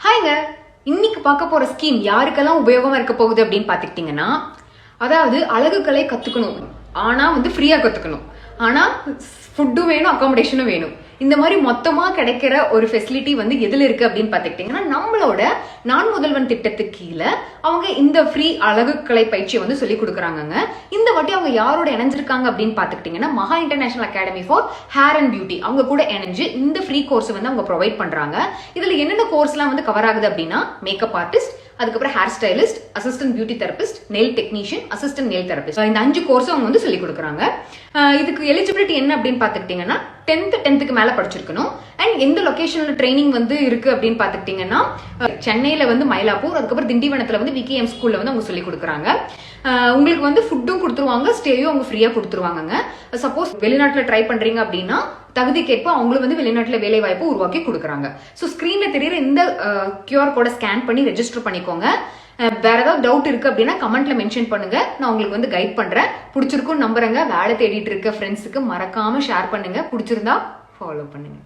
ஹாய்ங்க, இன்னைக்கு பார்க்க போற ஸ்கீம் யாருக்கெல்லாம் உபயோகமா இருக்க போகுது அப்படின்னு பாத்துக்கிட்டீங்கன்னா, அதாவது அழகுக்கலை கத்துக்கணும், ஆனா ஃப்ரீயா கத்துக்கணும், ஆனா ஃபுட்டும் வேணும், அகாமடேஷனும் வேணும். இந்த மாதிரி மொத்தமா கிடைக்கிற ஒரு ஃபெசிலிட்டி எதுல இருக்கு அப்படின்னு பாத்துக்கிட்டீங்கன்னா, நம்மளோட நான் முதல்வன் திட்டத்துக்கு கீழே அவங்க இந்த ஃப்ரீ அழகுக்கலை பயிற்சியை சொல்லி கொடுக்குறாங்க. இந்த வாட்டி அவங்க யாரோட இணைஞ்சிருக்காங்க அப்படின்னு பாத்துக்கிட்டீங்கன்னா, மகா international academy for hair and beauty அவங்க கூட இணைஞ்சு இந்த ஃப்ரீ கோர்ஸ் அவங்க ப்ரொவைட் பண்றாங்க. இதுல என்னென்ன கோர்ஸ்லாம் கவர் ஆகுது அப்படின்னா, மேக்கப் ஆர்டிஸ்ட், அதுக்கப்புறம் hair stylist, assistant beauty therapist, nail technician, assistant nail therapist, இந்த 5 கோர்ஸ் அவங்க சொல்லி கொடுக்குறாங்க. இதுக்கு எலிஜிபிலிட்டி என்ன அப்படின்னு பாத்துக்கிட்டீங்கன்னா, 10th மேல படிச்சிருக்கணும். அண்ட் எந்த லொகேஷன்ல ட்ரைனிங் இருக்கு அப்படின்னு பாத்துக்கிட்டீங்கன்னா, சென்னையில மயிலாப்பூர், அதுக்கப்புறம் திண்டிவனத்துல விகேஎம் ஸ்கூல்ல அவங்க சொல்லி கொடுக்குறாங்க. உங்களுக்கு ஃபுட்டும் கொடுத்துருவாங்க, ஸ்டேயும் அவங்க ஃப்ரீயா கொடுத்துருவாங்க. சப்போஸ் வெளிநாட்டுல ட்ரை பண்றீங்க அப்படின்னா தகுதிக்கேற்ப அவங்களும் வெளிநாட்டுல வேலை வாய்ப்பு உருவாக்கி கொடுக்குறாங்க. ஸோ ஸ்கிரீன்ல தெரியுற இந்த QR கோடை ஸ்கேன் பண்ணி ரெஜிஸ்டர் பண்ணிக்கோங்க. வேற ஏதாவது டவுட் இருக்கு அப்படின்னா கமெண்ட்ல மென்ஷன் பண்ணுங்க, நான் உங்களுக்கு கைட் பண்றேன். பிடிச்சிருக்கும் நம்புறேங்க. வேலை தேடிட்டு இருக்க ஃப்ரெண்ட்ஸுக்கு மறக்காம ஷேர் பண்ணுங்க. பிடிச்சிருந்தா ஃபாலோ பண்ணுங்க.